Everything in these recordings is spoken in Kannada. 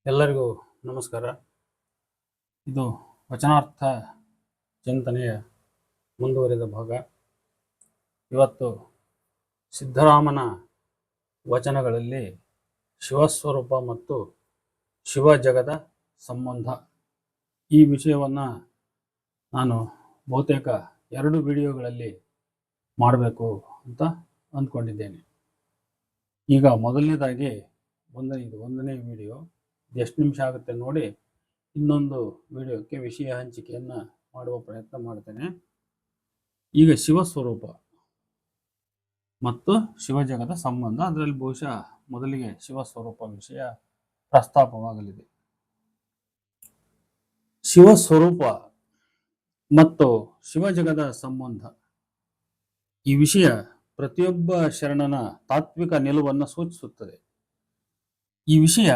ಎಲ್ಲರಿಗೂ ನಮಸ್ಕಾರ. ಇದು ವಚನಾರ್ಥ ಚಿಂತನೆಯ ಮುಂದುವರಿದ ಭಾಗ. ಇವತ್ತು ಸಿದ್ಧರಾಮನ ವಚನಗಳಲ್ಲಿ ಶಿವಸ್ವರೂಪ ಮತ್ತು ಶಿವಜಗದ ಸಂಬಂಧ ಈ ವಿಷಯವನ್ನು ನಾನು ಬಹುತೇಕ 2 ವಿಡಿಯೋಗಳಲ್ಲಿ ಮಾಡಬೇಕು ಅಂತ ಅಂದ್ಕೊಂಡಿದ್ದೇನೆ. ಈಗ ಮೊದಲನೇದಾಗಿ ಒಂದನೇ ವಿಡಿಯೋ ಎಷ್ಟು ನಿಮಿಷ ಆಗುತ್ತೆ ನೋಡಿ, ಇನ್ನೊಂದು ವಿಡಿಯೋಕ್ಕೆ ವಿಷಯ ಹಂಚಿಕೆಯನ್ನು ಮಾಡುವ ಪ್ರಯತ್ನ ಮಾಡ್ತೇನೆ. ಈಗ ಶಿವಸ್ವರೂಪ ಮತ್ತು ಶಿವಜಗದ ಸಂಬಂಧ, ಅದರಲ್ಲಿ ಬಹುಶಃ ಮೊದಲಿಗೆ ಶಿವಸ್ವರೂಪ ವಿಷಯ ಪ್ರಸ್ತಾಪವಾಗಲಿದೆ. ಶಿವಸ್ವರೂಪ ಮತ್ತು ಶಿವಜಗದ ಸಂಬಂಧ ಈ ವಿಷಯ ಪ್ರತಿಯೊಬ್ಬ ಶರಣನ ತಾತ್ವಿಕ ನಿಲುವನ್ನು ಸೂಚಿಸುತ್ತದೆ. ಈ ವಿಷಯ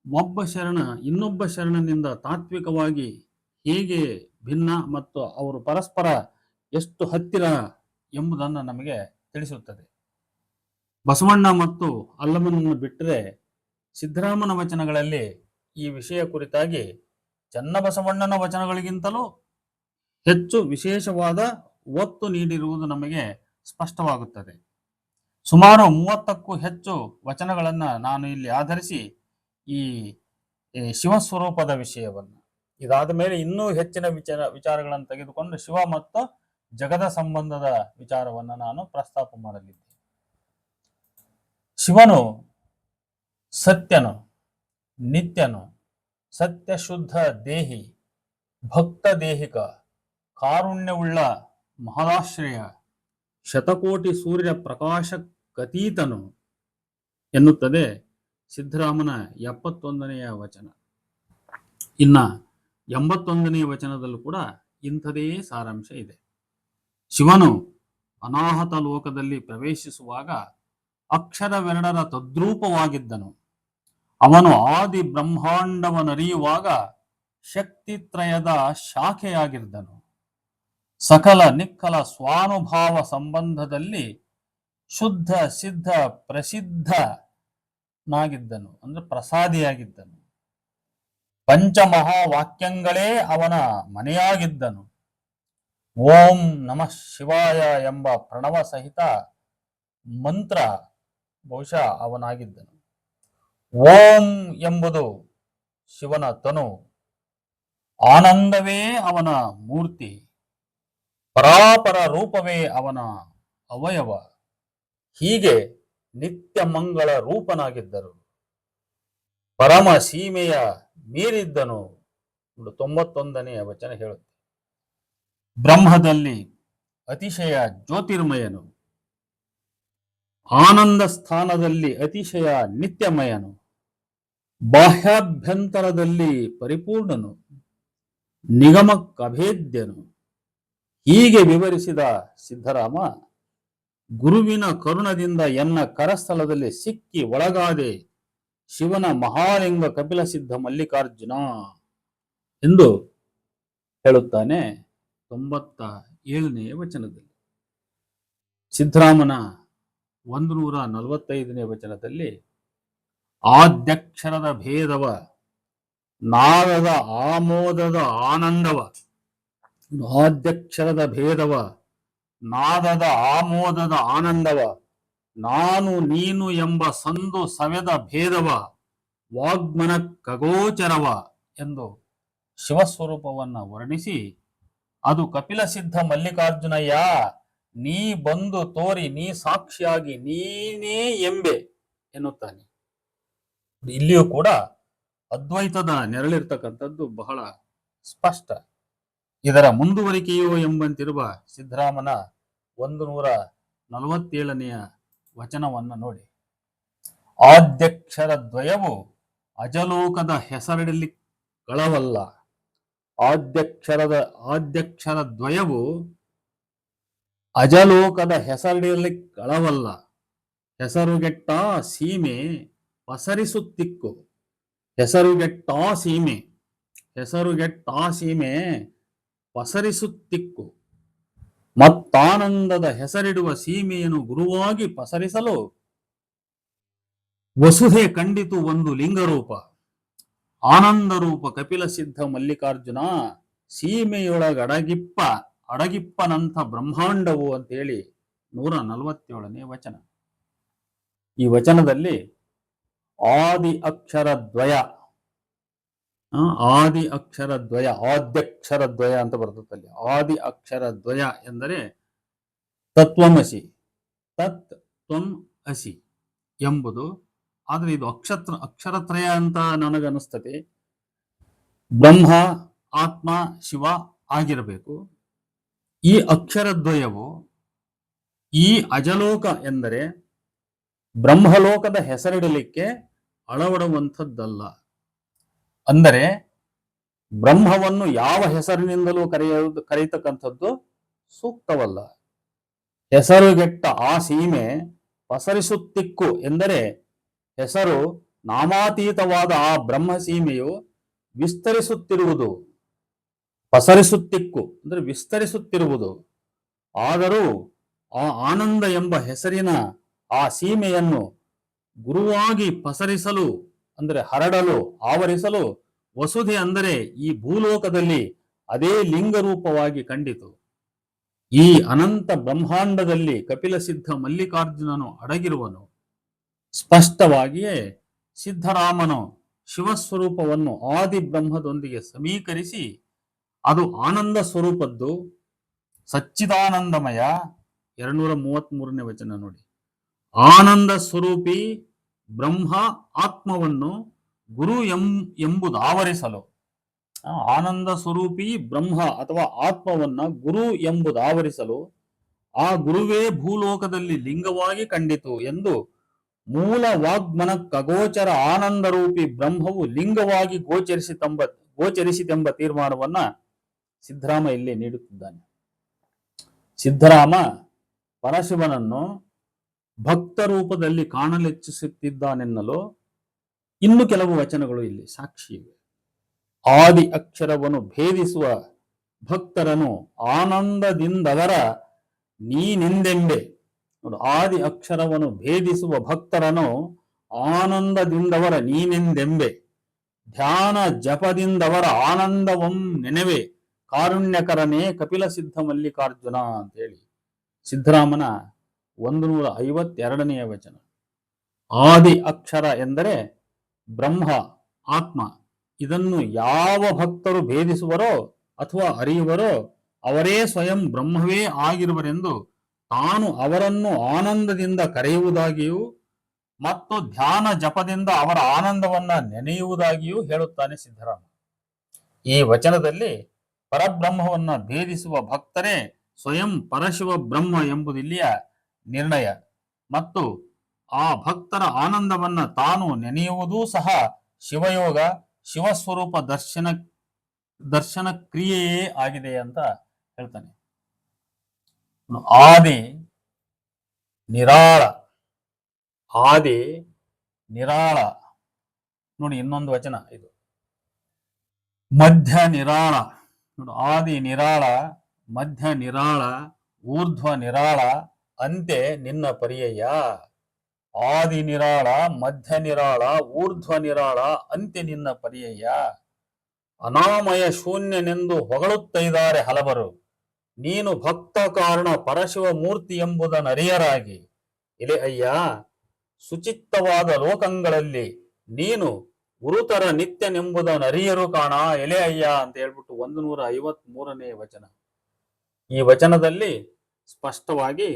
ಒಬ್ಬ ಶರಣ ಇನ್ನೊಬ್ಬ ಶರಣನಿಂದ ತಾತ್ವಿಕವಾಗಿ ಹೇಗೆ ಭಿನ್ನ ಮತ್ತು ಅವರು ಪರಸ್ಪರ ಎಷ್ಟು ಹತ್ತಿರ ಎಂಬುದನ್ನು ನಮಗೆ ತಿಳಿಸುತ್ತದೆ. ಬಸವಣ್ಣ ಮತ್ತು ಅಲ್ಲಮನನ್ನು ಬಿಟ್ಟರೆ ಸಿದ್ಧರಾಮನ ವಚನಗಳಲ್ಲಿ ಈ ವಿಷಯ ಕುರಿತಾಗಿ ಚನ್ನಬಸವಣ್ಣನ ವಚನಗಳಿಗಿಂತಲೂ ಹೆಚ್ಚು ವಿಶೇಷವಾದ ಒತ್ತು ನೀಡಿರುವುದು ನಮಗೆ ಸ್ಪಷ್ಟವಾಗುತ್ತದೆ. ಸುಮಾರು 30ಕ್ಕೂ ಹೆಚ್ಚು ವಚನಗಳನ್ನು ನಾನು ಇಲ್ಲಿ ಆಧರಿಸಿ ಈ ಶಿವಸ್ವರೂಪದ ವಿಷಯವನ್ನು, ಇದಾದ ಮೇಲೆ ಇನ್ನೂ ಹೆಚ್ಚಿನ ವಿಚಾರಗಳನ್ನು ತೆಗೆದುಕೊಂಡು ಶಿವ ಮತ್ತು ಜಗದ ಸಂಬಂಧದ ವಿಚಾರವನ್ನು ನಾನು ಪ್ರಸ್ತಾಪ ಮಾಡಲಿದ್ದೇನೆ. ಶಿವನು ಸತ್ಯನು, ನಿತ್ಯನು, ಸತ್ಯ ಶುದ್ಧ ದೇಹಿ, ಭಕ್ತ ದೇಹಿಕ, ಕಾರುಣ್ಯವುಳ್ಳ ಮಹದಾಶ್ರಯ, ಶತಕೋಟಿ ಸೂರ್ಯ ಪ್ರಕಾಶ ಕತೀತನು ಎನ್ನುತ್ತದೆ ಸಿದ್ಧರಾಮನ 71ನೆಯ ವಚನ. ಇನ್ನ 81ನೇ ವಚನದಲ್ಲೂ ಕೂಡ ಇಂಥದೇ ಸಾರಾಂಶ ಇದೆ. ಶಿವನು ಅನಾಹತ ಲೋಕದಲ್ಲಿ ಪ್ರವೇಶಿಸುವಾಗ ಅಕ್ಷರವೆರಡರ ತದ್ರೂಪವಾಗಿದ್ದನು. ಅವನು ಆದಿ ಬ್ರಹ್ಮಾಂಡವನ್ನರಿಯುವಾಗ ಶಕ್ತಿತ್ರಯದ ಶಾಖೆಯಾಗಿದ್ದನು. ಸಕಲ ನಿಕ್ಕಲ ಸ್ವಾನುಭಾವ ಸಂಬಂಧದಲ್ಲಿ ಶುದ್ಧ ಸಿದ್ಧ ಪ್ರಸಿದ್ಧನಾಗಿದ್ದನು, ಅಂದ್ರೆ ಪ್ರಸಾದಿಯಾಗಿದ್ದನು. ಪಂಚಮಹಾವಾಕ್ಯಗಳೇ ಅವನ ಮನೆಯಾಗಿದ್ದನು. ಓಂ ನಮಃ ಶಿವಾಯ ಎಂಬ ಪ್ರಣವ ಸಹಿತ ಮಂತ್ರ ಬಹುಶಃ ಅವನಾಗಿದ್ದನು. ಓಂ ಎಂಬುದು ಶಿವನ ತನು, ಆನಂದವೇ ಅವನ ಮೂರ್ತಿ, ಪರಾಪರ ರೂಪವೇ ಅವನ ಅವಯವ. ಹೀಗೆ ನಿತ್ಯ ಮಂಗಳ ರೂಪನಾಗಿದ್ದರು. ಪರಮ ಸೀಮೆಯ ಮೀರಿದ್ದನು. 91ನೆಯ ವಚನ ಹೇಳುತ್ತೆ. ಬ್ರಹ್ಮದಲ್ಲಿ ಅತಿಶಯ ಜ್ಯೋತಿರ್ಮಯನು, ಆನಂದ ಸ್ಥಾನದಲ್ಲಿ ಅತಿಶಯ ನಿತ್ಯಮಯನು, ಬಾಹ್ಯಾಭ್ಯಂತರದಲ್ಲಿ ಪರಿಪೂರ್ಣನು, ನಿಗಮಕ್ಕಭೇದ್ಯನು. ಹೀಗೆ ವಿವರಿಸಿದ ಸಿದ್ಧರಾಮ, ಗುರುವಿನ ಕರುಣದಿಂದ ಎನ್ನ ಕರಸ್ಥಲದಲ್ಲಿ ಸಿಕ್ಕಿ ಒಳಗಾದೆ ಶಿವನ ಮಹಾಲಿಂಗ ಕಪಿಲ ಸಿದ್ಧ ಮಲ್ಲಿಕಾರ್ಜುನ ಎಂದು ಹೇಳುತ್ತಾನೆ 97ನೇ ವಚನದಲ್ಲಿ. ಸಿದ್ಧರಾಮನ 145ನೇ ವಚನದಲ್ಲಿ ಆದ್ಯಕ್ಷರದ ಭೇದವ, ನಾದದ ಆಮೋದದ ಆನಂದವ, ಆದ್ಯಕ್ಷರದ ಭೇದವ, ನಾದದ ಆಮೋದದ ಆನಂದವ, ನಾನು ನೀನು ಎಂಬ ಸಂದು ಸವೆದ ಭೇದವ, ವಾಗ್ಮನ ಖಗೋಚರವ ಎಂದು ಶಿವಸ್ವರೂಪವನ್ನು ವರ್ಣಿಸಿ, ಅದು ಕಪಿಲ ಸಿದ್ಧ ಮಲ್ಲಿಕಾರ್ಜುನಯ್ಯ, ನೀ ಬಂದು ತೋರಿ, ನೀ ಸಾಕ್ಷಿಯಾಗಿ ನೀನೇ ಎಂಬೆ ಎನ್ನುತ್ತಾನೆ. ಇಲ್ಲಿಯೂ ಕೂಡ ಅದ್ವೈತದ ನೆರಳಿರ್ತಕ್ಕಂಥದ್ದು ಬಹಳ ಸ್ಪಷ್ಟ. ಇದರ ಮುಂದುವರಿಕೆಯೋ ಎಂಬಂತಿರುವ ಸಿದ್ಧರಾಮನ 147ನೆಯ ವಚನವನ್ನು ನೋಡಿ. ಆದ್ಯಕ್ಷರ ದ್ವಯವು ಅಜಲೋಕದ ಹೆಸರಿಡಲಿ ಗಳವಲ್ಲ. ಆದ್ಯಕ್ಷರ ದ್ವಯವು ಅಜಲೋಕದ ಹೆಸರಿಡಲಿ ಗಳವಲ್ಲ. ಹೆಸರುಗೆಟ್ಟ ಸೀಮೆ ಪಸರಿಸುತ್ತಿಕ್ಕು. ಹೆಸರುಗೆಟ್ಟ ಸೀಮೆ ಪಸರಿಸುತ್ತಿಕ್ಕು. ಮತ್ತಾನಂದದ ಹೆಸರಿಡುವ ಸೀಮೆಯನ್ನು ಗುರುವಾಗಿ ಪಸರಿಸಲು ವಸುಧೆ ಕಂಡಿತು ಒಂದು ಲಿಂಗರೂಪ. ಆನಂದ ರೂಪ ಕಪಿಲ ಸಿದ್ಧ ಮಲ್ಲಿಕಾರ್ಜುನ ಅಡಗಿಪ್ಪನಂಥ ಬ್ರಹ್ಮಾಂಡವು ಅಂತೇಳಿ 147ನೇ ವಚನ. ಈ ವಚನದಲ್ಲಿ ಆದಿ ಅಕ್ಷರ ದ್ವಯ ಆದ್ಯಕ್ಷರ ದ್ವಯ ಅಂತ ಬರ್ತದಲ್ಲಿ. ಆದಿ ಅಕ್ಷರ ದ್ವಯ ಎಂದರೆ ತತ್ವಮಸಿ, ತತ್ ತ್ವಂ ಅಸಿ ಎಂಬುದು. ಆದರೆ ಇದು ಅಕ್ಷರತ್ರಯ ಅಂತ ನನಗನ್ನಿಸ್ತದೆ. ಬ್ರಹ್ಮ, ಆತ್ಮ, ಶಿವ ಆಗಿರಬೇಕು. ಈ ಅಕ್ಷರದ್ವಯವು ಈ ಅಜಲೋಕ ಎಂದರೆ ಬ್ರಹ್ಮಲೋಕದ ಹೆಸರಿಡಲಿಕ್ಕೆ ಅಳವಡುವಂಥದ್ದಲ್ಲ. ಅಂದರೆ ಬ್ರಹ್ಮವನ್ನು ಯಾವ ಹೆಸರಿನಿಂದಲೂ ಕರೆಯತಕ್ಕಂಥದ್ದು ಸೂಕ್ತವಲ್ಲ. ಹೆಸರುಗೆಟ್ಟ ಆ ಸೀಮೆ ಪಸರಿಸುತ್ತಿಕ್ಕು ಎಂದರೆ ಹೆಸರು ನಾಮಾತೀತವಾದ ಆ ಬ್ರಹ್ಮ ಸೀಮೆಯು ವಿಸ್ತರಿಸುತ್ತಿರುವುದು. ಪಸರಿಸುತ್ತಿಕ್ಕು ಅಂದರೆ ವಿಸ್ತರಿಸುತ್ತಿರುವುದು. ಆದರೂ ಆ ಆನಂದ ಎಂಬ ಹೆಸರಿನ ಆ ಸೀಮೆಯನ್ನು ಗುರುವಾಗಿ ಪಸರಿಸಲು ಅಂದರೆ ಹರಡಲು, ಆವರಿಸಲು ವಸುಧೆ ಅಂದರೆ ಈ ಭೂಲೋಕದಲ್ಲಿ ಅದೇ ಲಿಂಗರೂಪವಾಗಿ ಕಂಡಿತು. ಈ ಅನಂತ ಬ್ರಹ್ಮಾಂಡದಲ್ಲಿ ಕಪಿಲ ಸಿದ್ಧ ಮಲ್ಲಿಕಾರ್ಜುನನು ಅಡಗಿರುವನು. ಸ್ಪಷ್ಟವಾಗಿಯೇ ಸಿದ್ಧರಾಮನು ಶಿವಸ್ವರೂಪವನ್ನು ಆದಿ ಬ್ರಹ್ಮದೊಂದಿಗೆ ಸಮೀಕರಿಸಿ ಅದು ಆನಂದ ಸ್ವರೂಪದ್ದು, ಸಚ್ಚಿದಾನಂದಮಯ. 233ನೇ ವಚನ ನೋಡಿ. ಆನಂದ ಸ್ವರೂಪಿ ಬ್ರಹ್ಮ ಆತ್ಮವನ್ನು ಗುರು ಎಂಬುದು ಆವರಿಸಲು, ಆನಂದ ಸ್ವರೂಪಿ ಬ್ರಹ್ಮ ಅಥವಾ ಆತ್ಮವನ್ನ ಗುರು ಎಂಬುದು ಆವರಿಸಲು ಆ ಗುರುವೇ ಭೂಲೋಕದಲ್ಲಿ ಲಿಂಗವಾಗಿ ಕಂಡಿತು ಎಂದು ಮೂಲ ವಾಗ್ಮನ ಖಗೋಚರ ಆನಂದ ರೂಪಿ ಬ್ರಹ್ಮವು ಲಿಂಗವಾಗಿ ಗೋಚರಿಸಿತೆಂಬ ತೀರ್ಮಾನವನ್ನ ಸಿದ್ಧರಾಮ ಇಲ್ಲಿ ನೀಡುತ್ತಿದ್ದಾನೆ. ಸಿದ್ಧರಾಮ ಪರಶಿವನನ್ನು ಭಕ್ತ ರೂಪದಲ್ಲಿ ಕಾಣಲೆಚ್ಛಿಸುತ್ತಿದ್ದಾನೆನ್ನಲು ಇನ್ನು ಕೆಲವು ವಚನಗಳು ಇಲ್ಲಿ ಸಾಕ್ಷಿ ಇವೆ. ಆದಿ ಅಕ್ಷರವನ್ನು ಭೇದಿಸುವ ಭಕ್ತರನು ಆನಂದದಿಂದವರ ನೀನೆಂದೆಂಬೆ. ನೋಡು, ಆದಿ ಅಕ್ಷರವನ್ನು ಭೇದಿಸುವ ಭಕ್ತರನು ಆನಂದದಿಂದವರ ನೀನೆಂದೆಂಬೆ. ಧ್ಯಾನ ಜಪದಿಂದವರ ಆನಂದವಂ ನೆನೆವೆ ಕಾರುಣ್ಯಕರನೇ ಕಪಿಲ ಸಿದ್ಧ ಮಲ್ಲಿಕಾರ್ಜುನ ಅಂತೇಳಿ ಸಿದ್ಧರಾಮನ 152ನೇ ವಚನ. ಆದಿ ಅಕ್ಷರ ಎಂದರೆ ಬ್ರಹ್ಮ, ಆತ್ಮ. ಇದನ್ನು ಯಾವ ಭಕ್ತರು ಭೇದಿಸುವರೋ ಅಥವಾ ಅರಿಯುವರೋ ಅವರೇ ಸ್ವಯಂ ಬ್ರಹ್ಮವೇ ಆಗಿರುವರೆಂದು ತಾನು ಅವರನ್ನು ಆನಂದದಿಂದ ಕರೆಯುವುದಾಗಿಯೂ ಮತ್ತು ಧ್ಯಾನ ಜಪದಿಂದ ಅವರ ಆನಂದವನ್ನ ನೆನೆಯುವುದಾಗಿಯೂ ಹೇಳುತ್ತಾನೆ ಸಿದ್ಧರಾಮ. ಈ ವಚನದಲ್ಲಿ ಪರಬ್ರಹ್ಮವನ್ನ ಭೇದಿಸುವ ಭಕ್ತರೇ ಸ್ವಯಂ ಪರಶಿವ ಬ್ರಹ್ಮ ಎಂಬುದಿಲ್ಲಿಯ ನಿರ್ಣಯ ಮತ್ತು ಆ ಭಕ್ತರ ಆನಂದವನ್ನ ತಾನು ನೆನೆಯುವುದೂ ಸಹ ಶಿವಯೋಗ, ಶಿವಸ್ವರೂಪ ದರ್ಶನ ಕ್ರಿಯೆಯೇ ಆಗಿದೆ ಅಂತ ಹೇಳ್ತಾನೆ. ಆದಿ ನಿರಾಳ ನೋಡಿ, ಇನ್ನೊಂದು ವಚನ ಇದು. ಮಧ್ಯ ನಿರಾಳ ನೋಡು, ಆದಿ ನಿರಾಳ, ಮಧ್ಯ ನಿರಾಳ, ಊರ್ಧ್ವ ನಿರಾಳ ಅಂತೆ ನಿನ್ನ ಪರಿಯಯ್ಯ. ಆದಿ ನಿರಾಳ, ಮಧ್ಯ ನಿರಾಳ, ಊರ್ಧ್ವ ನಿರಾಳ ಅಂತೆ ನಿನ್ನ ಪರಿಯಯ್ಯ. ಅನಾಮಯ ಶೂನ್ಯನೆಂದು ಹೊಗಳುತ್ತೈದಾರೆ ಹಲವರು. ನೀನು ಭಕ್ತ ಕಾರಣ ಪರಶಿವ ಮೂರ್ತಿ ಎಂಬುದನ್ನರಿಯರಾಗಿ. ಎಲೆ ಅಯ್ಯ, ಸುಚಿತ್ತವಾದ ಲೋಕಗಳಲ್ಲಿ ನೀನು ಗುರುತರ ನಿತ್ಯನೆಂಬುದನ್ನರಿಯರು ಕಾಣ. ಎಲೆ ಅಯ್ಯ ಅಂತ ಹೇಳ್ಬಿಟ್ಟು 153ನೇ ವಚನ. ಈ ವಚನದಲ್ಲಿ ಸ್ಪಷ್ಟವಾಗಿ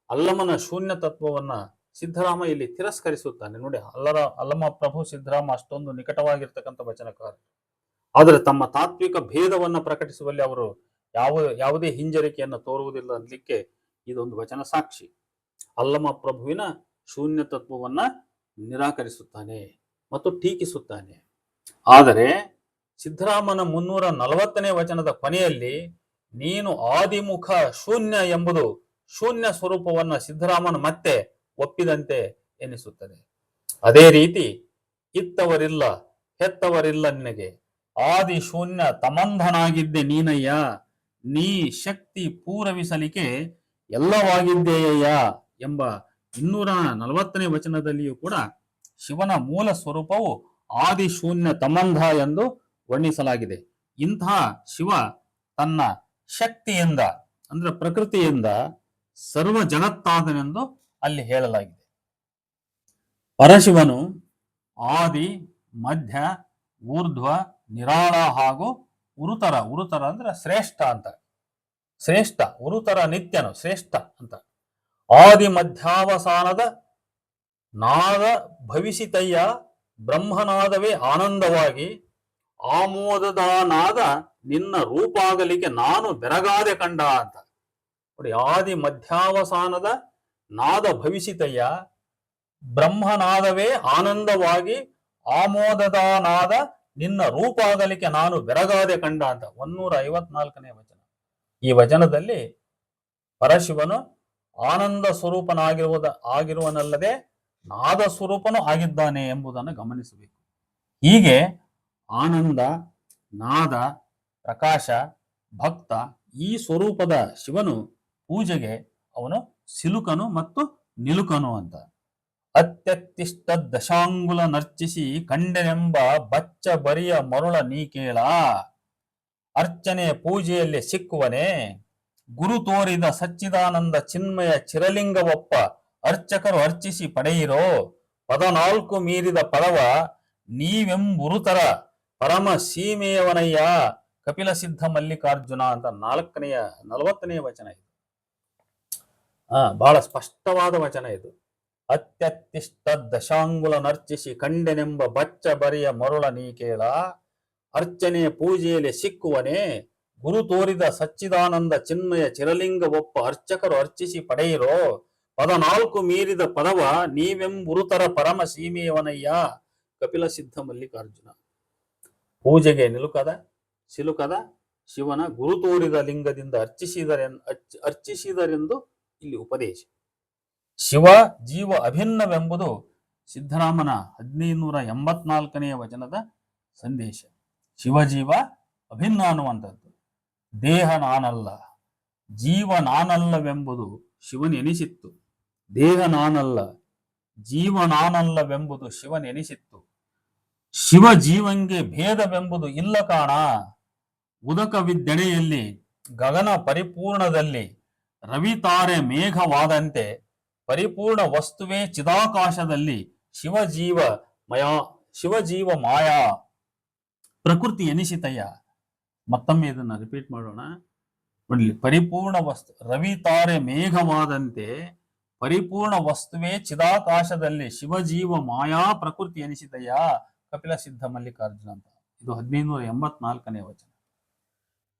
ಅಲ್ಲಮನ ಶೂನ್ಯ ತತ್ವವನ್ನ ಸಿದ್ಧರಾಮ ಇಲ್ಲಿ ತಿರಸ್ಕರಿಸುತ್ತಾನೆ. ನೋಡಿ, ಅಲ್ಲಮ ಪ್ರಭು ಸಿದ್ಧರಾಮ ಅಷ್ಟೊಂದು ನಿಕಟವಾಗಿರ್ತಕ್ಕಂಥ ವಚನಕಾರ. ಆದರೆ ತಮ್ಮ ತಾತ್ವಿಕ ಭೇದವನ್ನ ಪ್ರಕಟಿಸುವಲ್ಲಿ ಅವರು ಯಾವುದೇ ಹಿಂಜರಿಕೆಯನ್ನು ತೋರುವುದಿಲ್ಲ ಅನ್ನಲಿಕ್ಕೆ ಇದೊಂದು ವಚನ ಸಾಕ್ಷಿ. ಅಲ್ಲಮ ಪ್ರಭುವಿನ ಶೂನ್ಯ ತತ್ವವನ್ನ ನಿರಾಕರಿಸುತ್ತಾನೆ ಮತ್ತು ಟೀಕಿಸುತ್ತಾನೆ. ಆದರೆ ಸಿದ್ಧರಾಮನ 340ನೇ ವಚನದ ಕೊನೆಯಲ್ಲಿ ನೀನು ಆದಿಮುಖ ಶೂನ್ಯ ಎಂಬುದು ಶೂನ್ಯ ಸ್ವರೂಪವನ್ನ ಸಿದ್ಧರಾಮನ ಮತ್ತೆ ಒಪ್ಪಿದಂತೆ ಎನಿಸುತ್ತದೆ. ಅದೇ ರೀತಿ ಇತ್ತವರಿಲ್ಲ, ಹೆತ್ತವರಿಲ್ಲ ನಿನಗೆ, ಆದಿ ಶೂನ್ಯ ತಮಂಧನಾಗಿದ್ದೆ ನೀನಯ್ಯ, ನೀ ಶಕ್ತಿ ಪೂರವಿಸಲಿಕ್ಕೆ ಎಲ್ಲವಾಗಿದ್ದೆಯಯ್ಯ ಎಂಬ 240ನೇ ವಚನದಲ್ಲಿಯೂ ಕೂಡ ಶಿವನ ಮೂಲ ಸ್ವರೂಪವು ಆದಿಶೂನ್ಯ ತಮಂಧ ಎಂದು ವರ್ಣಿಸಲಾಗಿದೆ. ಇಂತಹ ಶಿವ ತನ್ನ ಶಕ್ತಿಯಿಂದ ಅಂದ್ರೆ ಪ್ರಕೃತಿಯಿಂದ ಸರ್ವ ಜಗತ್ತಾದನೆಂದು ಅಲ್ಲಿ ಹೇಳಲಾಗಿದೆ. ಪರಶಿವನು ಆದಿ, ಮಧ್ಯ, ಊರ್ಧ್ವ, ನಿರಾಳ ಹಾಗೂ ಉರುತರ. ಉರುತರ ಅಂದ್ರೆ ಶ್ರೇಷ್ಠ ಅಂತ. ಶ್ರೇಷ್ಠ, ಉರುತರ ನಿತ್ಯನು ಶ್ರೇಷ್ಠ ಅಂತ. ಆದಿ ಮಧ್ಯಾವಸಾನದ ನಾದ ಭವಿಸಿತಯ್ಯ, ಬ್ರಹ್ಮನಾದವೇ ಆನಂದವಾಗಿ, ಆಮೋದದ ನಾದ ನಿನ್ನ ರೂಪಾಗಲಿಕ್ಕೆ ನಾನು ಬೆರಗಾದೆ ಕಂಡ ಅಂತ ನೋಡಿ. ಆದಿ ಮಧ್ಯಾವಸಾನದ ನಾದ ಭವಿಸಿತಯ್ಯ, ಬ್ರಹ್ಮನಾದವೇ ಆನಂದವಾಗಿ, ಆಮೋದದ ನಾದ ನಿನ್ನ ರೂಪಾಗಲಿಕ್ಕೆ ನಾನು ಬೆರಗಾದೆ ಕಂಡ ಅಂತ 154ನೇ ವಚನ. ಈ ವಚನದಲ್ಲಿ ಪರಶಿವನು ಆನಂದ ಆಗಿರುವನಲ್ಲದೆ ನಾದ ಸ್ವರೂಪನೂ ಆಗಿದ್ದಾನೆ ಎಂಬುದನ್ನು ಗಮನಿಸಬೇಕು. ಹೀಗೆ ಆನಂದ, ನಾದ, ಪ್ರಕಾಶ, ಭಕ್ತ ಈ ಸ್ವರೂಪದ ಶಿವನು ಪೂಜೆಗೆ ಅವನು ಸಿಲುಕನು ಮತ್ತು ನಿಲುಕನು ಅಂತ. ಅತ್ಯತ್ತಿಷ್ಟ ದಶಾಂಗುಲ ನರ್ಚಿಸಿ ಕಂಡೆನೆಂಬ ಬಚ್ಚ ಬರಿಯ ಮರುಳ ನೀ ಕೇಳ, ಅರ್ಚನೆ ಪೂಜೆಯಲ್ಲಿ ಸಿಕ್ಕುವನೇ, ಗುರು ತೋರಿದ ಸಚ್ಚಿದಾನಂದ ಚಿನ್ಮಯ ಚಿರಲಿಂಗವೊಪ್ಪ ಅರ್ಚಕರು ಅರ್ಚಿಸಿ ಪಡೆಯಿರೋ, 14 ಮೀರಿದ ಪದವ ನೀವೆಂಬುರುತರ ಪರಮ ಸೀಮೆಯವನಯ್ಯ ಕಪಿಲ ಸಿದ್ಧ ಮಲ್ಲಿಕಾರ್ಜುನ ಅಂತ 40ನೇ ವಚನ ಇದು. ಬಹಳ ಸ್ಪಷ್ಟವಾದ ವಚನ ಇದು. ಅತ್ಯತ್ತಿಷ್ಟ ದಶಾಂಗುಲ ನರ್ಚಿಸಿ ಕಂಡೆನೆಂಬ ಬಚ್ಚ ಬರಿಯ ಮರುಳ ನೀ ಕೇಳ, ಅರ್ಚನೆಯ ಪೂಜೆಯಲ್ಲಿ ಸಿಕ್ಕುವನೇ, ಗುರು ತೋರಿದ ಸಚ್ಚಿದಾನಂದ ಚಿನ್ಮಯ ಚಿರಲಿಂಗವೊಪ್ಪ ಅರ್ಚಕರು ಅರ್ಚಿಸಿ ಪಡೆಯಿರೋ, 14 ಮೀರಿದ ಪದವ ನೀವೆಂಬುರುತರ ಪರಮ ಸೀಮೆಯವನಯ್ಯ ಕಪಿಲ ಸಿದ್ಧ ಮಲ್ಲಿಕಾರ್ಜುನ. ಪೂಜೆಗೆ ಸಿಲುಕದ ಶಿವನ ಗುರು ತೋರಿದ ಲಿಂಗದಿಂದ ಅರ್ಚಿಸಿದರೆಂದು ಇಲ್ಲಿ ಉಪದೇಶ. ಶಿವ ಜೀವ ಅಭಿನ್ನವೆಂಬುದು ಸಿದ್ಧರಾಮನ 1584ನೇ ವಚನದ ಸಂದೇಶ. ಶಿವಜೀವ ಅಭಿನ್ನ ಅನ್ನುವಂಥದ್ದು. ದೇಹ ನಾನಲ್ಲ, ಜೀವ ನಾನಲ್ಲವೆಂಬುದು ಶಿವನೆನಿಸಿತ್ತು. ದೇಹ ನಾನಲ್ಲ, ಜೀವ ನಾನಲ್ಲವೆಂಬುದು ಶಿವನೆನಿಸಿತ್ತು. ಶಿವ ಜೀವಂಗೆ ಭೇದವೆಂಬುದು ಇಲ್ಲ ಕಾಣ, ಉದಕವಿದ್ದೆಡೆಯಲ್ಲಿ ಗಗನ ಪರಿಪೂರ್ಣದಲ್ಲಿ ರವಿತಾರೆ ಮೇಘವಾದಂತೆ ಪರಿಪೂರ್ಣ ವಸ್ತುವೇ ಚಿದಾಕಾಶದಲ್ಲಿ ಶಿವಜೀವ ಮಾಯಾ ಪ್ರಕೃತಿ ಎನಿಸಿತಯ್ಯ. ಮತ್ತೊಮ್ಮೆ ಇದನ್ನ ರಿಪೀಟ್ ಮಾಡೋಣ. ಪರಿಪೂರ್ಣ ವಸ್ತು ರವಿತಾರೆ ಮೇಘವಾದಂತೆ ಪರಿಪೂರ್ಣ ವಸ್ತುವೇ ಚಿದಾಕಾಶದಲ್ಲಿ ಶಿವಜೀವ ಮಾಯಾ ಪ್ರಕೃತಿ ಎನಿಸಿದಯ್ಯ ಕಪಿಲ ಸಿದ್ಧ ಮಲ್ಲಿಕಾರ್ಜುನ ಅಂತ. ಇದು 1584ನೇ ವಚನ.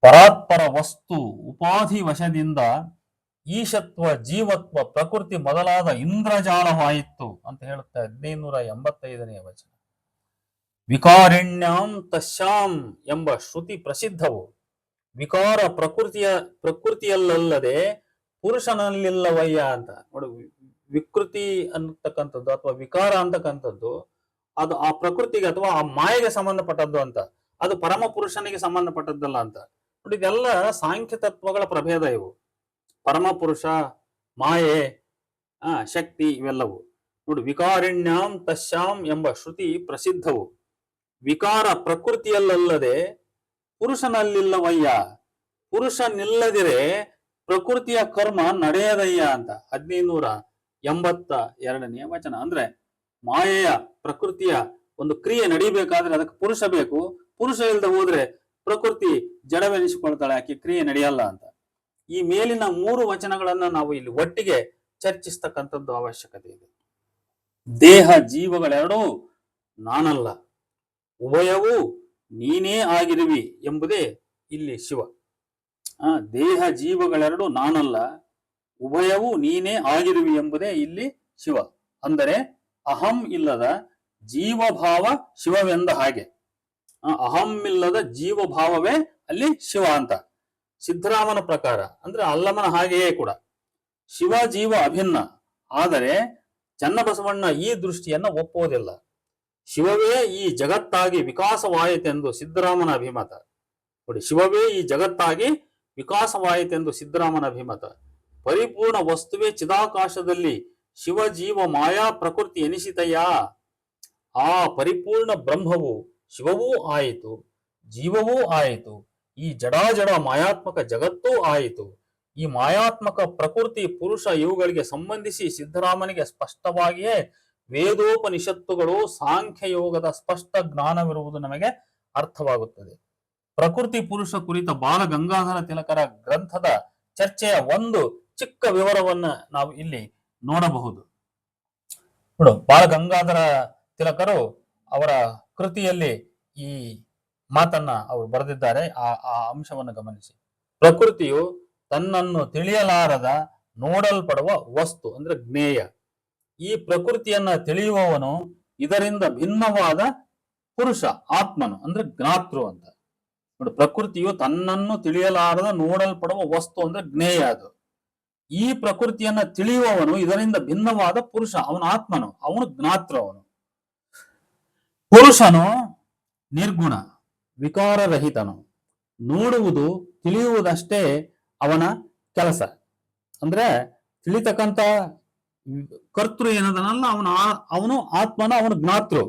ಪರಾತ್ಪರ ವಸ್ತು ಉಪಾಧಿ ವಶದಿಂದ ಈಶತ್ವ, ಜೀವತ್ವ, ಪ್ರಕೃತಿ ಮೊದಲಾದ ಇಂದ್ರಜಾಲವಾಯಿತು ಅಂತ ಹೇಳುತ್ತೆ 1585ನೇ ವಚನ. ವಿಕಾರಿಣ್ಯಾಂ ತಸ್ಯಾಂ ಎಂಬ ಶ್ರುತಿ ಪ್ರಸಿದ್ಧವು. ವಿಕಾರ ಪ್ರಕೃತಿಯಲ್ಲದೆ ಪುರುಷನಲ್ಲಿಲ್ಲವಯ್ಯ ಅಂತ ನೋಡಿ. ವಿಕೃತಿ ಅಂತಕ್ಕಂಥದ್ದು ಅಥವಾ ವಿಕಾರ ಅಂತಕ್ಕಂಥದ್ದು ಅದು ಆ ಪ್ರಕೃತಿಗೆ ಅಥವಾ ಆ ಮಾಯೆಗೆ ಸಂಬಂಧಪಟ್ಟದ್ದು ಅಂತ, ಅದು ಪರಮ ಪುರುಷನಿಗೆ ಸಂಬಂಧಪಟ್ಟದ್ದಲ್ಲ ಅಂತ ನೋಡಿ. ಇದೆಲ್ಲ ಸಾಂಖ್ಯ ತತ್ವಗಳ ಪ್ರಭೇದ ಇವು. ಪರಮ ಪುರುಷ, ಮಾಯೆ, ಶಕ್ತಿ ಇವೆಲ್ಲವು ನೋಡಿ. ವಿಕಾರಿಣ್ಯಾಂ ತಸ್ಯಾಂ ಎಂಬ ಶ್ರುತಿ ಪ್ರಸಿದ್ಧವು. ವಿಕಾರ ಪ್ರಕೃತಿಯಲ್ಲದೆ ಪುರುಷನಲ್ಲಿಲ್ಲವಯ್ಯ, ಪುರುಷನಿಲ್ಲದಿರೆ ಪ್ರಕೃತಿಯ ಕರ್ಮ ನಡೆಯದಯ್ಯ ಅಂತ 1582ನೇ ವಚನ. ಅಂದ್ರೆ ಮಾಯೆಯ ಪ್ರಕೃತಿಯ ಒಂದು ಕ್ರಿಯೆ ನಡಿಬೇಕಾದ್ರೆ ಅದಕ್ಕೆ ಪುರುಷ ಬೇಕು. ಪುರುಷ ಇಲ್ಲದೆ ಹೋದ್ರೆ ಪ್ರಕೃತಿ ಜಡವೆನಿಸಿಕೊಳ್ತಾಳೆ, ಆಕೆ ಕ್ರಿಯೆ ನಡೆಯಲ್ಲ ಅಂತ. ಈ ಮೇಲಿನ 3 ವಚನಗಳನ್ನ ನಾವು ಇಲ್ಲಿ ಒಟ್ಟಿಗೆ ಚರ್ಚಿಸ್ತಕ್ಕಂಥದ್ದು ಅವಶ್ಯಕತೆ ಇದೆ. ದೇಹ ಜೀವಗಳೆರಡೂ ನಾನಲ್ಲ, ಉಭಯವೂ ನೀನೇ ಆಗಿರುವಿ ಎಂಬುದೇ ಇಲ್ಲಿ ಶಿವ. ದೇಹ ಜೀವಗಳೆರಡು ನಾನಲ್ಲ, ಉಭಯವೂ ನೀನೇ ಆಗಿರುವಿ ಎಂಬುದೇ ಇಲ್ಲಿ ಶಿವ. ಅಂದರೆ ಅಹಂ ಇಲ್ಲದ ಜೀವಭಾವ ಶಿವವೆಂದ ಹಾಗೆ. ಅಹಂ ಇಲ್ಲದ ಜೀವಭಾವವೇ ಅಲ್ಲಿ ಶಿವ ಅಂತ ಸಿದ್ಧರಾಮನ ಪ್ರಕಾರ. ಅಂದ್ರೆ ಅಲ್ಲಮನ ಹಾಗೆಯೇ ಕೂಡ ಶಿವ ಜೀವ ಅಭಿನ್ನ. ಆದರೆ ಚನ್ನಬಸವಣ್ಣ ಈ ದೃಷ್ಟಿಯನ್ನ ಒಪ್ಪುವುದಿಲ್ಲ. ಶಿವವೇ ಈ ಜಗತ್ತಾಗಿ ವಿಕಾಸವಾಯಿತೆಂದು ಸಿದ್ಧರಾಮನ ಅಭಿಮತ ನೋಡಿ. ಶಿವವೇ ಈ ಜಗತ್ತಾಗಿ ವಿಕಾಸವಾಯಿತೆಂದು ಸಿದ್ಧರಾಮನ ಅಭಿಮತ. ಪರಿಪೂರ್ಣ ವಸ್ತುವೇ ಚಿದಾಕಾಶದಲ್ಲಿ ಶಿವ ಜೀವ ಮಾಯಾ ಪ್ರಕೃತಿ ಎನಿಸಿತಯ್ಯ. ಆ ಪರಿಪೂರ್ಣ ಬ್ರಹ್ಮವು ಶಿವವೂ ಆಯಿತು, ಜೀವವೂ ಆಯಿತು, ಈ ಜಡಾಜಡ ಮಾಯಾತ್ಮಕ ಜಗತ್ತೂ ಆಯಿತು. ಈ ಮಾಯಾತ್ಮಕ ಪ್ರಕೃತಿ ಪುರುಷ ಇವುಗಳಿಗೆ ಸಂಬಂಧಿಸಿ ಸಿದ್ದರಾಮನಿಗೆ ಸ್ಪಷ್ಟವಾಗಿಯೇ ವೇದೋಪನಿಷತ್ತುಗಳು ಸಾಂಖ್ಯ ಯೋಗದ ಸ್ಪಷ್ಟ ಜ್ಞಾನವಿರುವುದು ನಮಗೆ ಅರ್ಥವಾಗುತ್ತದೆ. ಪ್ರಕೃತಿ ಪುರುಷ ಕುರಿತ ಬಾಲ ಗಂಗಾಧರ ತಿಲಕರ ಗ್ರಂಥದ ಚರ್ಚೆಯ ಒಂದು ಚಿಕ್ಕ ವಿವರವನ್ನ ನಾವು ಇಲ್ಲಿ ನೋಡಬಹುದು. ಬಾಲ ಗಂಗಾಧರ ತಿಲಕರು ಅವರ ಕೃತಿಯಲ್ಲಿ ಈ ಮಾತನ್ನ ಅವರು ಬರೆದಿದ್ದಾರೆ. ಆ ಅಂಶವನ್ನು ಗಮನಿಸಿ. ಪ್ರಕೃತಿಯು ತನ್ನನ್ನು ತಿಳಿಯಲಾರದ ನೋಡಲ್ಪಡುವ ವಸ್ತು ಅಂದ್ರೆ ಜ್ಞೇಯ. ಈ ಪ್ರಕೃತಿಯನ್ನ ತಿಳಿಯುವವನು ಇದರಿಂದ ಭಿನ್ನವಾದ ಪುರುಷ ಆತ್ಮನು ಅಂದ್ರೆ ಜ್ಞಾತೃ ಅಂತ. ನೋಡಿ, ಪ್ರಕೃತಿಯು ತನ್ನನ್ನು ತಿಳಿಯಲಾರದ ನೋಡಲ್ಪಡುವ ವಸ್ತು ಅಂದ್ರೆ ಜ್ಞೇಯ. ಅದು ಈ ಪ್ರಕೃತಿಯನ್ನ ತಿಳಿಯುವವನು ಇದರಿಂದ ಭಿನ್ನವಾದ ಪುರುಷ, ಅವನ ಆತ್ಮನು, ಅವನು ಜ್ಞಾತೃ. ಅವನು ಪುರುಷನು ನಿರ್ಗುಣ ವಿಕಾರರಹಿತನು. ನೋಡುವುದು ತಿಳಿಯುವುದಷ್ಟೇ ಅವನ ಕೆಲಸ. ಅಂದ್ರೆ ತಿಳಿತಕ್ಕಂತ ಕರ್ತೃ ಏನದನಲ್ಲ ಅವನು ಆತ್ಮನ, ಅವನು ಜ್ಞಾತೃ.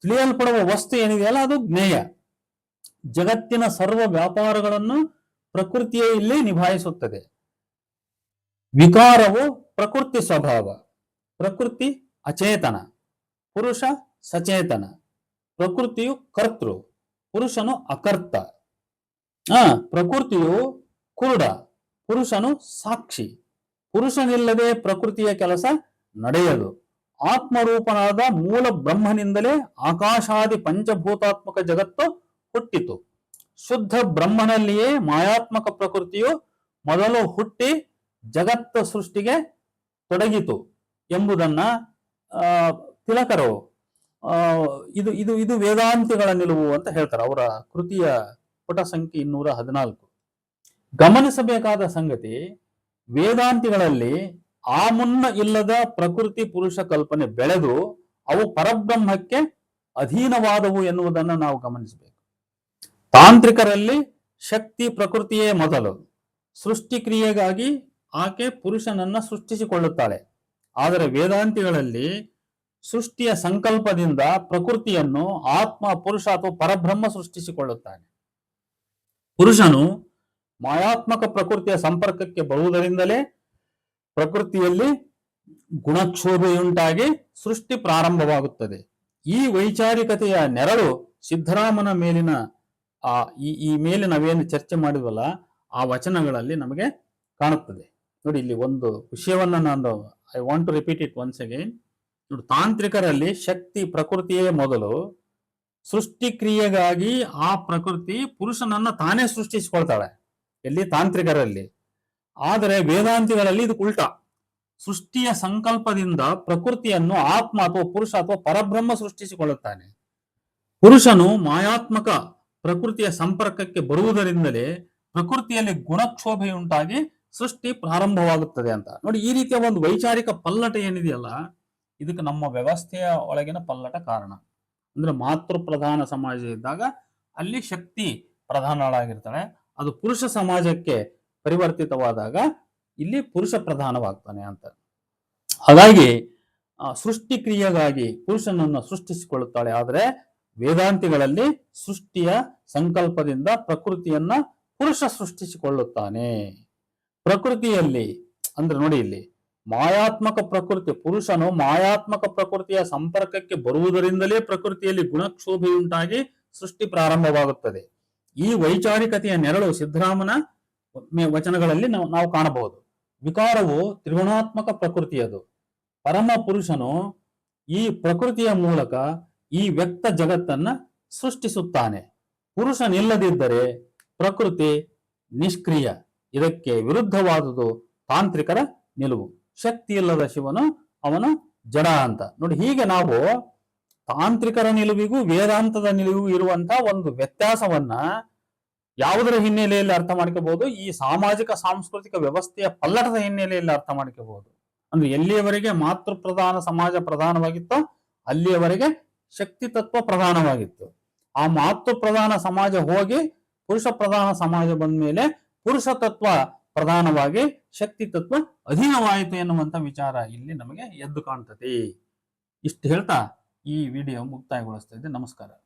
ತಿಳಿಯಲ್ಪಡುವ ವಸ್ತು ಏನಿದೆಯಲ್ಲ ಅದು ಜ್ಞೇಯ. ಜಗತ್ತಿನ ಸರ್ವ ವ್ಯಾಪಾರಗಳನ್ನು ಪ್ರಕೃತಿಯೇ ಇಲ್ಲಿ ನಿಭಾಯಿಸುತ್ತದೆ. ವಿಕಾರವು ಪ್ರಕೃತಿ ಸ್ವಭಾವ. ಪ್ರಕೃತಿ ಅಚೇತನ, ಪುರುಷ ಸಚೇತನ. ಪ್ರಕೃತಿಯು ಕರ್ತೃ, ಪುರುಷನು ಅಕರ್ತ. ಪ್ರಕೃತಿಯು ಕುರುಡ, ಪುರುಷನು ಸಾಕ್ಷಿ. ಪುರುಷನಿಲ್ಲದೆ ಪ್ರಕೃತಿಯ ಕೆಲಸ ನಡೆಯದು. ಆತ್ಮರೂಪನಾದ ಮೂಲ ಬ್ರಹ್ಮನಿಂದಲೇ ಆಕಾಶಾದಿ ಪಂಚಭೂತಾತ್ಮಕ ಜಗತ್ತು ಹುಟ್ಟಿತು. ಶುದ್ಧ ಬ್ರಹ್ಮನಲ್ಲಿಯೇ ಮಾಯಾತ್ಮಕ ಪ್ರಕೃತಿಯು ಮೊದಲು ಹುಟ್ಟಿ ಜಗತ್ತ ಸೃಷ್ಟಿಗೆ ತೊಡಗಿತು ಎಂಬುದನ್ನ ತಿಲಕರು ಇದು ಇದು ಇದು ವೇದಾಂತಿಗಳ ನಿಲುವು ಅಂತ ಹೇಳ್ತಾರೆ. ಅವರ ಕೃತಿಯ ಪುಟ ಸಂಖ್ಯೆ 214. ಗಮನಿಸಬೇಕಾದ ಸಂಗತಿ, ವೇದಾಂತಿಗಳಲ್ಲಿ ಆ ಮುನ್ನ ಇಲ್ಲದ ಪ್ರಕೃತಿ ಪುರುಷ ಕಲ್ಪನೆ ಬೆಳೆದು ಅವು ಪರಬ್ರಹ್ಮಕ್ಕೆ ಅಧೀನವಾದವು ಎನ್ನುವುದನ್ನು ನಾವು ಗಮನಿಸಬೇಕು. ತಾಂತ್ರಿಕರಲ್ಲಿ ಶಕ್ತಿ ಪ್ರಕೃತಿಯೇ ಮೊದಲು. ಸೃಷ್ಟಿ ಕ್ರಿಯೆಗಾಗಿ ಆಕೆ ಪುರುಷನನ್ನ ಸೃಷ್ಟಿಸಿಕೊಳ್ಳುತ್ತಾಳೆ. ಆದರೆ ವೇದಾಂತಿಗಳಲ್ಲಿ ಸೃಷ್ಟಿಯ ಸಂಕಲ್ಪದಿಂದ ಪ್ರಕೃತಿಯನ್ನು ಆತ್ಮ, ಪುರುಷ ಅಥವಾ ಪರಬ್ರಹ್ಮ ಸೃಷ್ಟಿಸಿಕೊಳ್ಳುತ್ತಾನೆ. ಪುರುಷನು ಮಾಯಾತ್ಮಕ ಪ್ರಕೃತಿಯ ಸಂಪರ್ಕಕ್ಕೆ ಬರುವುದರಿಂದಲೇ ಪ್ರಕೃತಿಯಲ್ಲಿ ಗುಣಕ್ಷೋಭೆಯುಂಟಾಗಿ ಸೃಷ್ಟಿ ಪ್ರಾರಂಭವಾಗುತ್ತದೆ. ಈ ವೈಚಾರಿಕತೆಯ ನೆರಳು ಸಿದ್ದರಾಮನ ಮೇಲಿನ ಈ ಮೇಲೆ ನಾವೇನು ಚರ್ಚೆ ಮಾಡಿದ್ವಲ್ಲ ಆ ವಚನಗಳಲ್ಲಿ ನಮಗೆ ಕಾಣುತ್ತದೆ. ನೋಡಿ, ಇಲ್ಲಿ ಒಂದು ವಿಷಯವನ್ನ ನಾನು I want to repeat it once again. ನೋಡಿ, ತಾಂತ್ರಿಕರಲ್ಲಿ ಶಕ್ತಿ ಪ್ರಕೃತಿಯೇ ಮೊದಲು. ಸೃಷ್ಟಿ ಕ್ರಿಯೆಗಾಗಿ ಆ ಪ್ರಕೃತಿ ಪುರುಷನನ್ನ ತಾನೇ ಸೃಷ್ಟಿಸಿಕೊಳ್ತಾಳೆ, ಎಲ್ಲಿ? ತಾಂತ್ರಿಕರಲ್ಲಿ. ಆದರೆ ವೇದಾಂತಿಗಳಲ್ಲಿ ಇದು ಉಲ್ಟಾ. ಸೃಷ್ಟಿಯ ಸಂಕಲ್ಪದಿಂದ ಪ್ರಕೃತಿಯನ್ನು ಆತ್ಮ ಅಥವಾ ಪುರುಷ ಅಥವಾ ಪರಬ್ರಹ್ಮ ಸೃಷ್ಟಿಸಿಕೊಳ್ಳುತ್ತಾನೆ. ಪುರುಷನು ಮಾಯಾತ್ಮಕ ಪ್ರಕೃತಿಯ ಸಂಪರ್ಕಕ್ಕೆ ಬರುವುದರಿಂದಲೇ ಪ್ರಕೃತಿಯಲ್ಲಿ ಗುಣಕ್ಷೋಭೆಯುಂಟಾಗಿ ಸೃಷ್ಟಿ ಪ್ರಾರಂಭವಾಗುತ್ತದೆ ಅಂತ. ನೋಡಿ, ಈ ರೀತಿಯ ಒಂದು ವೈಚಾರಿಕ ಪಲ್ಲಟ ಏನಿದೆಯಲ್ಲ, ಇದಕ್ಕೆ ನಮ್ಮ ವ್ಯವಸ್ಥೆಯ ಒಳಗಿನ ಪಲ್ಲಟ ಕಾರಣ. ಅಂದ್ರೆ ಮಾತೃ ಪ್ರಧಾನ ಸಮಾಜ ಇದ್ದಾಗ ಅಲ್ಲಿ ಶಕ್ತಿ ಪ್ರಧಾನಳಾಗಿರ್ತಾಳೆ. ಅದು ಪುರುಷ ಸಮಾಜಕ್ಕೆ ಪರಿವರ್ತಿತವಾದಾಗ ಇಲ್ಲಿ ಪುರುಷ ಪ್ರಧಾನವಾಗ್ತಾನೆ ಅಂತ. ಹಾಗಾಗಿ ಸೃಷ್ಟಿ ಕ್ರಿಯೆಗಾಗಿ ಪುರುಷನನ್ನು ಸೃಷ್ಟಿಸಿಕೊಳ್ಳುತ್ತಾಳೆ. ಆದರೆ ವೇದಾಂತಿಗಳಲ್ಲಿ ಸೃಷ್ಟಿಯ ಸಂಕಲ್ಪದಿಂದ ಪ್ರಕೃತಿಯನ್ನ ಪುರುಷ ಸೃಷ್ಟಿಸಿಕೊಳ್ಳುತ್ತಾನೆ. ಪ್ರಕೃತಿಯಲ್ಲಿ ಅಂದ್ರೆ ನೋಡಿ, ಇಲ್ಲಿ ಮಾಯಾತ್ಮಕ ಪ್ರಕೃತಿ, ಪುರುಷನು ಮಾಯಾತ್ಮಕ ಪ್ರಕೃತಿಯ ಸಂಪರ್ಕಕ್ಕೆ ಬರುವುದರಿಂದಲೇ ಪ್ರಕೃತಿಯಲ್ಲಿ ಗುಣಕ್ಷೋಭೆಯುಂಟಾಗಿ ಸೃಷ್ಟಿ ಪ್ರಾರಂಭವಾಗುತ್ತದೆ. ಈ ವೈಚಾರಿಕತೆಯ ನೆರಳು ಸಿದ್ದರಾಮನ ವಚನಗಳಲ್ಲಿ ನಾವು ಕಾಣಬಹುದು. ವಿಕಾರವು ತ್ರಿಗುಣಾತ್ಮಕ ಪ್ರಕೃತಿಯದು. ಪರಮ ಪುರುಷನು ಈ ಪ್ರಕೃತಿಯ ಮೂಲಕ ಈ ವ್ಯಕ್ತ ಜಗತ್ತನ್ನ ಸೃಷ್ಟಿಸುತ್ತಾನೆ. ಪುರುಷನಿಲ್ಲದಿದ್ದರೆ ಪ್ರಕೃತಿ ನಿಷ್ಕ್ರಿಯ. ಇದಕ್ಕೆ ವಿರುದ್ಧವಾದುದು ತಾಂತ್ರಿಕರ ನಿಲುವು. ಶಕ್ತಿ ಇಲ್ಲದ ಶಿವನು ಅವನು ಜಡ ಅಂತ. ನೋಡಿ, ಹೀಗೆ ನಾವು ತಾಂತ್ರಿಕರ ನಿಲುವಿಗೂ ವೇದಾಂತದ ನಿಲುವಿಗೂ ಇರುವಂತಹ ಒಂದು ವ್ಯತ್ಯಾಸವನ್ನ ಯಾವುದರ ಹಿನ್ನೆಲೆಯಲ್ಲಿ ಅರ್ಥ ಮಾಡ್ಕೋಬಹುದು? ಈ ಸಾಮಾಜಿಕ ಸಾಂಸ್ಕೃತಿಕ ವ್ಯವಸ್ಥೆಯ ಪಲ್ಲಟದ ಹಿನ್ನೆಲೆಯಲ್ಲಿ ಅರ್ಥ ಮಾಡ್ಕೋಬಹುದು. ಅಂದ್ರೆ ಎಲ್ಲಿಯವರೆಗೆ ಮಾತೃ ಪ್ರಧಾನ ಸಮಾಜ ಪ್ರಧಾನವಾಗಿತ್ತೋ ಅಲ್ಲಿಯವರೆಗೆ ಶಕ್ತಿ ತತ್ವ ಪ್ರಧಾನವಾಗಿತ್ತು. ಆ ಮಾತೃ ಪ್ರಧಾನ ಸಮಾಜ ಹೋಗಿ ಪುರುಷ ಪ್ರಧಾನ ಸಮಾಜ ಬಂದ ಮೇಲೆ ಪುರುಷ ತತ್ವ ಪ್ರಧಾನವಾಗಿ ಶಕ್ತಿ ತತ್ವ ಅಧೀನವಾಯಿತು ಎನ್ನುವಂತ ವಿಚಾರ ಇಲ್ಲಿ ನಮಗೆ ಎದ್ದು ಕಾಣ್ತದೆ. ಇಷ್ಟು ಹೇಳ್ತಾ ಈ ವಿಡಿಯೋ ಮುಕ್ತಾಯಗೊಳಿಸ್ತಾ ಇದ್ದೆ. ನಮಸ್ಕಾರ.